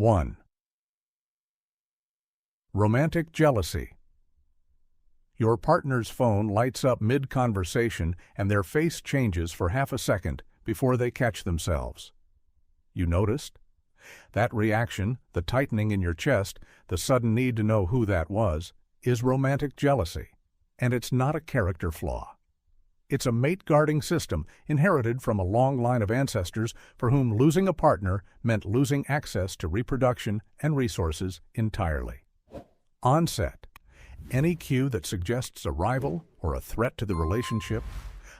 1. Romantic jealousy. Your partner's phone lights up mid-conversation and their face changes for half a second before they catch themselves. You noticed? That reaction, the tightening in your chest, the sudden need to know who that was, is romantic jealousy, and it's not a character flaw. It's a mate-guarding system inherited from a long line of ancestors for whom losing a partner meant losing access to reproduction and resources entirely. Onset. Any cue that suggests a rival or a threat to the relationship,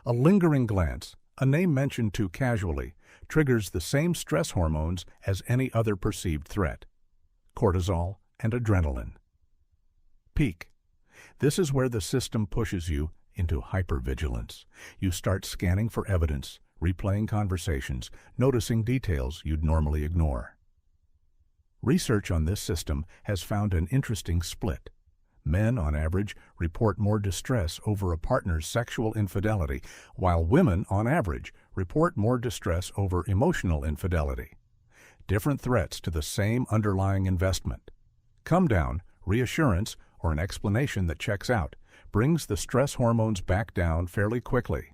a lingering glance, a name mentioned too casually, triggers the same stress hormones as any other perceived threat: cortisol and adrenaline. Peak. This is where the system pushes you into hypervigilance. You start scanning for evidence, replaying conversations, noticing details you'd normally ignore. Research on this system has found an interesting split. Men, on average, report more distress over a partner's sexual infidelity, while women, on average, report more distress over emotional infidelity. Different threats to the same underlying investment. Come down, reassurance, or an explanation that checks out, brings the stress hormones back down fairly quickly.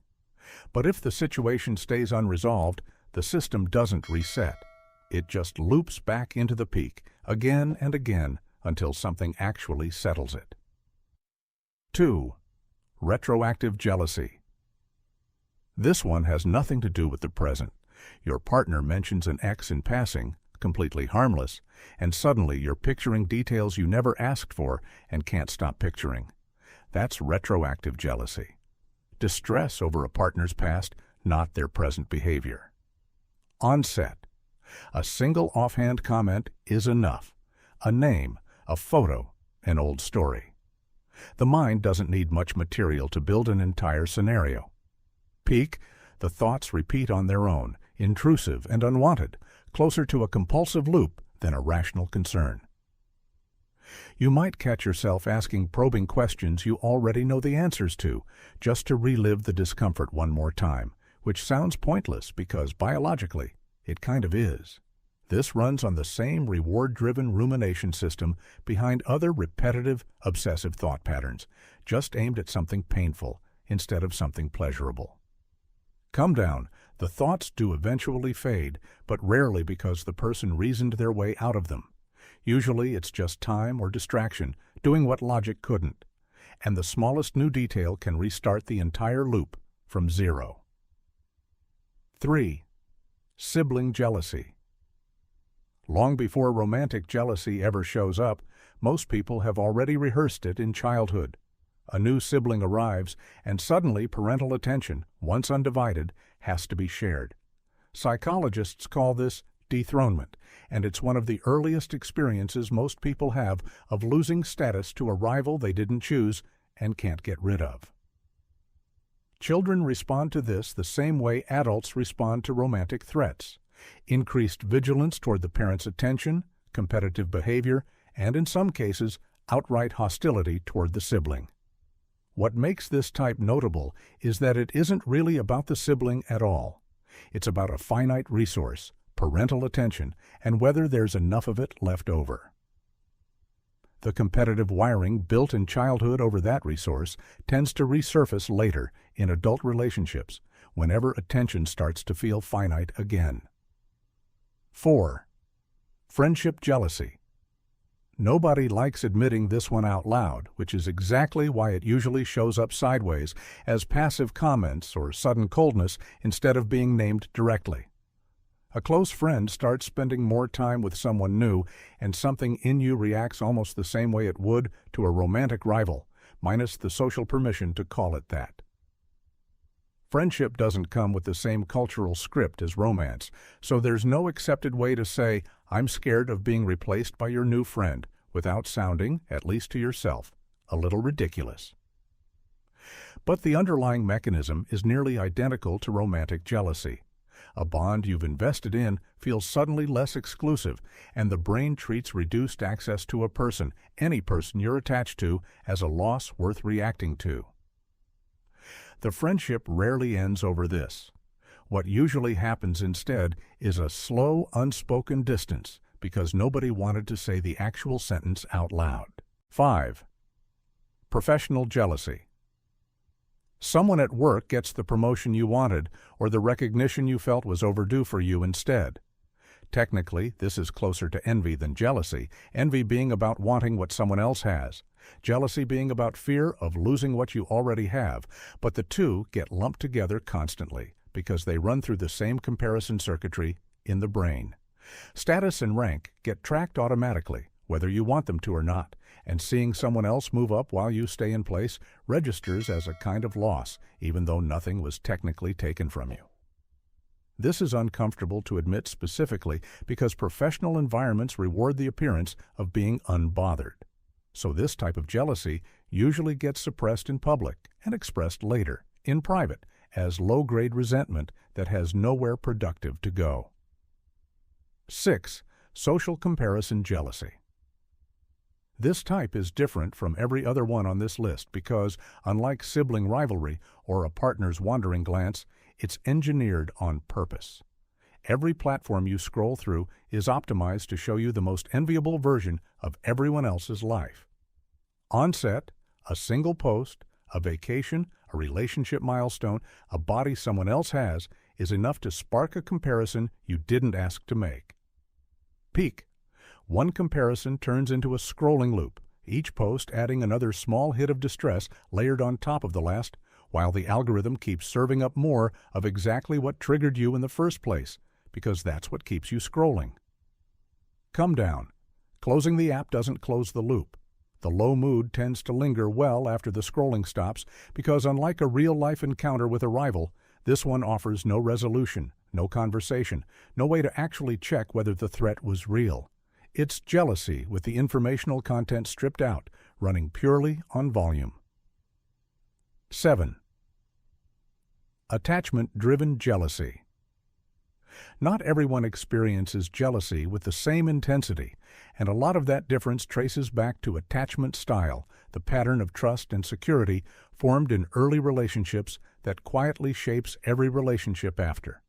But if the situation stays unresolved, the system doesn't reset. It just loops back into the peak, again and again, until something actually settles it. 2. Retroactive jealousy. This one has nothing to do with the present. Your partner mentions an ex in passing, completely harmless, and suddenly you're picturing details you never asked for and can't stop picturing. That's retroactive jealousy. Distress over a partner's past, not their present behavior. Onset. A single offhand comment is enough. A name, a photo, an old story. The mind doesn't need much material to build an entire scenario. Peak. The thoughts repeat on their own, intrusive and unwanted, closer to a compulsive loop than a rational concern. You might catch yourself asking probing questions you already know the answers to, just to relive the discomfort one more time, which sounds pointless because biologically, it kind of is. This runs on the same reward-driven rumination system behind other repetitive, obsessive thought patterns, just aimed at something painful instead of something pleasurable. Come down. The thoughts do eventually fade, but rarely because the person reasoned their way out of them. Usually it's just time or distraction, doing what logic couldn't. And the smallest new detail can restart the entire loop from zero. 3. Sibling jealousy. Long before romantic jealousy ever shows up, most people have already rehearsed it in childhood. A new sibling arrives, and suddenly parental attention, once undivided, has to be shared. Psychologists call this dethronement, and it's one of the earliest experiences most people have of losing status to a rival they didn't choose and can't get rid of. Children respond to this the same way adults respond to romantic threats: increased vigilance toward the parent's attention, competitive behavior, and in some cases, outright hostility toward the sibling. What makes this type notable is that it isn't really about the sibling at all. It's about a finite resource, parental attention, and whether there's enough of it left over. The competitive wiring built in childhood over that resource tends to resurface later in adult relationships, whenever attention starts to feel finite again. 4. Friendship jealousy. Nobody likes admitting this one out loud, which is exactly why it usually shows up sideways as passive comments or sudden coldness instead of being named directly. A close friend starts spending more time with someone new, and something in you reacts almost the same way it would to a romantic rival, minus the social permission to call it that. Friendship doesn't come with the same cultural script as romance, so there's no accepted way to say, "I'm scared of being replaced by your new friend," without sounding, at least to yourself, a little ridiculous. But the underlying mechanism is nearly identical to romantic jealousy. A bond you've invested in feels suddenly less exclusive, and the brain treats reduced access to a person, any person you're attached to, as a loss worth reacting to. The friendship rarely ends over this. What usually happens instead is a slow, unspoken distance because nobody wanted to say the actual sentence out loud. 5. Professional jealousy. Someone at work gets the promotion you wanted or the recognition you felt was overdue for you instead. Technically, this is closer to envy than jealousy, envy being about wanting what someone else has, jealousy being about fear of losing what you already have, but the two get lumped together constantly because they run through the same comparison circuitry in the brain. Status and rank get tracked automatically, whether you want them to or not, and seeing someone else move up while you stay in place registers as a kind of loss, even though nothing was technically taken from you. This is uncomfortable to admit specifically because professional environments reward the appearance of being unbothered. So this type of jealousy usually gets suppressed in public and expressed later, in private, as low-grade resentment that has nowhere productive to go. 6. Social comparison jealousy. This type is different from every other one on this list because, unlike sibling rivalry or a partner's wandering glance, it's engineered on purpose. Every platform you scroll through is optimized to show you the most enviable version of everyone else's life. On-set, a single post, a vacation, a relationship milestone, a body someone else has, is enough to spark a comparison you didn't ask to make. Peak. One comparison turns into a scrolling loop, each post adding another small hit of distress layered on top of the last, while the algorithm keeps serving up more of exactly what triggered you in the first place, because that's what keeps you scrolling. Come down. Closing the app doesn't close the loop. The low mood tends to linger well after the scrolling stops because, unlike a real-life encounter with a rival, this one offers no resolution, no conversation, no way to actually check whether the threat was real. It's jealousy with the informational content stripped out, running purely on volume. 7. Attachment-driven jealousy. Not everyone experiences jealousy with the same intensity, and a lot of that difference traces back to attachment style, the pattern of trust and security formed in early relationships that quietly shapes every relationship after.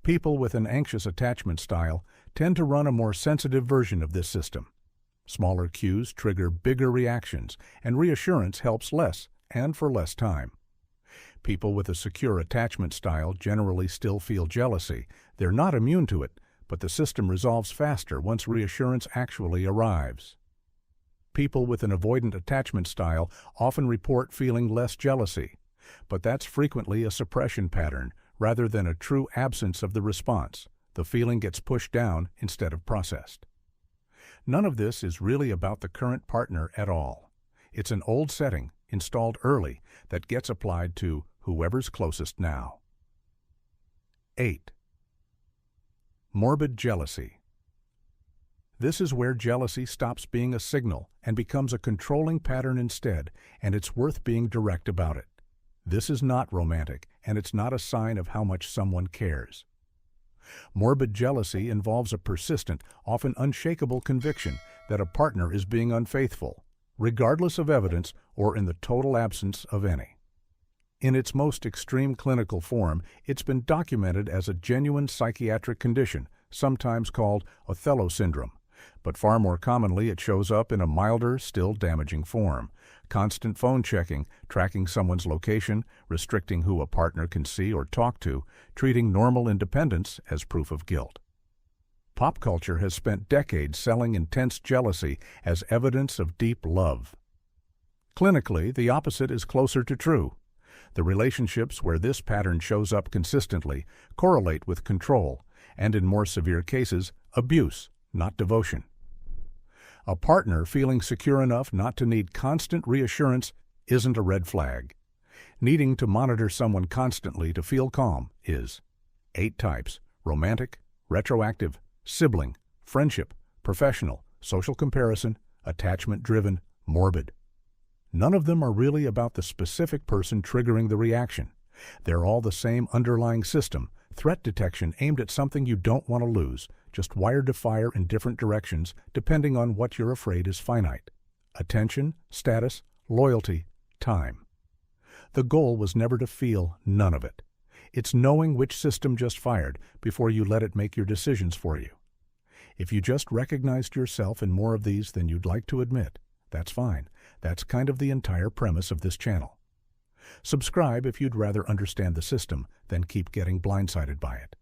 People with an anxious attachment style tend to run a more sensitive version of this system. Smaller cues trigger bigger reactions, and reassurance helps less and for less time. People with a secure attachment style generally still feel jealousy. They're not immune to it, but the system resolves faster once reassurance actually arrives. People with an avoidant attachment style often report feeling less jealousy, but that's frequently a suppression pattern rather than a true absence of the response. The feeling gets pushed down instead of processed. None of this is really about the current partner at all. It's an old setting, installed early, that gets applied to whoever's closest now. 8. Morbid jealousy. This is where jealousy stops being a signal and becomes a controlling pattern instead, and it's worth being direct about it. This is not romantic, and it's not a sign of how much someone cares. Morbid jealousy involves a persistent, often unshakable conviction that a partner is being unfaithful, regardless of evidence or in the total absence of any. In its most extreme clinical form, it's been documented as a genuine psychiatric condition, sometimes called Othello syndrome, but far more commonly it shows up in a milder, still damaging form. Constant phone checking, tracking someone's location, restricting who a partner can see or talk to, treating normal independence as proof of guilt. Pop culture has spent decades selling intense jealousy as evidence of deep love. Clinically, the opposite is closer to true. The relationships where this pattern shows up consistently correlate with control, and in more severe cases, abuse, not devotion. A partner feeling secure enough not to need constant reassurance isn't a red flag. Needing to monitor someone constantly to feel calm is. 8 types: romantic, retroactive, sibling, friendship, professional, social comparison, attachment-driven, morbid. None of them are really about the specific person triggering the reaction. They're all the same underlying system, threat detection aimed at something you don't want to lose, just wired to fire in different directions depending on what you're afraid is finite. Attention, status, loyalty, time. The goal was never to feel none of it. It's knowing which system just fired before you let it make your decisions for you. If you just recognized yourself in more of these than you'd like to admit, that's fine. That's kind of the entire premise of this channel. Subscribe if you'd rather understand the system than keep getting blindsided by it.